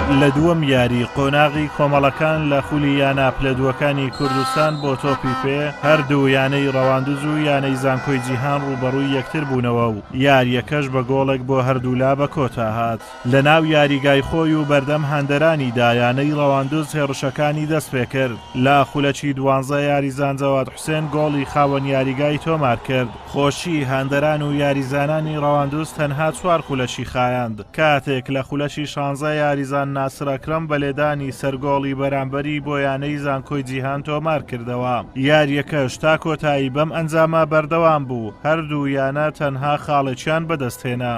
لە دووەم یاری قۆناغی کۆمەڵەکان لە خولی یانە پلەدووەکانی کوردستان بۆ تۆپی پێ هەردوو یانەی ڕەواندز و یانەی زانکۆی جیهان ڕوبەڕووی یەکتر بوونەوە و یاریەکەش بە گۆڵێک بۆ هەردوولا بە کۆتا هات. لە ناو یاریگای خۆی و بەردەم هەندەرانیدا یانەی ڕەواندز هێڕشەکانی دەست پێ کرد. لە خولەکی 12 یاریزان جەواد حوسێن گۆڵی خاوەن یاریگای تۆمار کرد. خۆشی هەندەران و یاریزانانی ڕەواندز تەنها 4 خولەکی خایاند. کاتێک لە خولەکی 16 یاریزان ناسر ئەکرەم بە لێدانی سەرگۆڵی بەرامبەری بۆ یانەی زانکۆی جیهان تۆمار کردەوە. یاریەکەش تا کۆتایی بەم ئەنجامە بەردەوام بوو. هەردوو یانە تەنها خاڵێکیان بەدەستهێنا.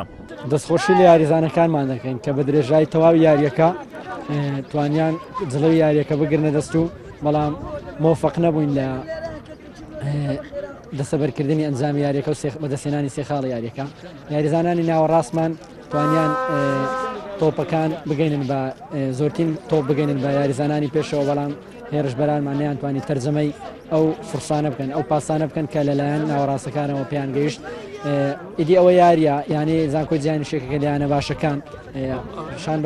دەستخۆشی لە یاریزانەکانمان دەکەین کە بە درێژایی تەواوی یاریەکە توانیان جلەوی یاریەکە بگرنە دەست و بەڵام مۆفەق نەبووین لە دەسەبەرکردنی ئەنجامی یاریەکە و بەدەستێنانی سێخاڵی یاریەکە. یاریزانانی ناوەڕاستمان توانیان تۆپەکان بگەینن بە زۆرترین تۆپ بگەینن بە یاریزانانی پێشەوە، بەڵام هێرش بەرانمان نەیانتوانی تەرجەمەی ئەو فرسانە بکەن، ئەو پاسانە بکەن کە لەلایەن ناوەڕاستەکانەوە پێیان گەیشت. ئیدی ئەوە یاریە یانی زانکۆی جیهانی شێکەکە لایەنە باشەکان شان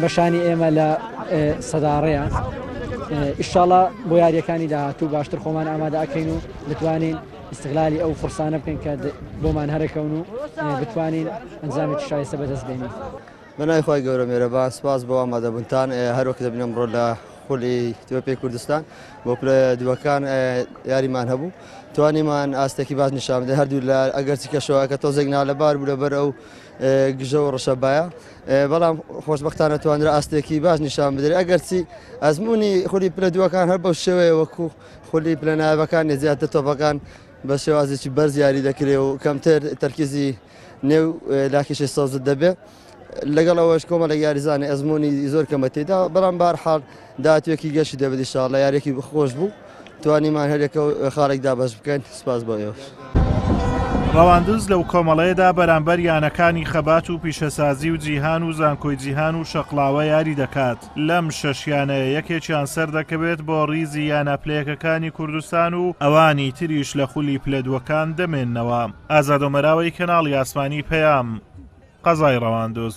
بەشانی ئێمە لە سەداڕەیە. ئیشاڵڵا بۆ یاریەکانی داهاتوو باشتر خۆمان ئامادە ئەکەین و بتوانین استقلالی ئەو فرسانە بکەین کە بۆمان هەرەکەون و بتوانین ئەنجامێکی شایستە بەدەست بێنین. بەناوی خۆی گەورە مێرەبان سپاس بۆ ئامادەبوونتان. هەروەک دەبینم ڕۆ لە خولی تۆپی کوردستان بۆ پلەدووەکان یاریمان هەبوو، توانیمان ئاستێکی باش نیشان بدەین. هەردوو لە ئەگەرچی کەشەوە کە تۆزێک نالەبار بوو لەبەر ئەو گژە و ڕەشەبایە، بەڵام خۆشبەختانە توانرا ئاستێکی باش نیشان بدرێت. ئەگەرچی ئەزمموی خولی پلەدووەکان هەر بەو شێوەیە وەکو خولی پلەناوەکان زیاتر تۆپەکان بە شێوازێکی بەرز یاری دەکرێت و کەمتر تەرکیزی نێو لاکیشی سەوزت دەبێت. لەگەڵ ئەوەش کۆمەڵە یاریزانە ئەزمموی زۆر کەمە تێدا، بەڵام بەرحاڵ داهاتوێکی گەشتی دەبێت ئینشاڵڵا یاریێکی خۆش بوو توانیمان هەرێکە خاڵێکدا بەش بکەین. سپاس بۆ ئێوەش. ڕەواندز لەو کۆمەڵەیەدا بەرامبەر یانەکانی خەبات و پیشەسازی و جیهان و زانکۆی جیهان و شەقڵاوە یاری دەکات. لەم شەشیانەیە یەکێکیان سەر دەکەوێت بۆ ڕیزی یانە پلەیەکەکانی کوردستان و ئەوانی تریش لە خولی پلەدووەکان دەمێننەوە. ئازادۆمەراوی کەناڵی ئاسمانی پەیام، قەزای ڕەواندز.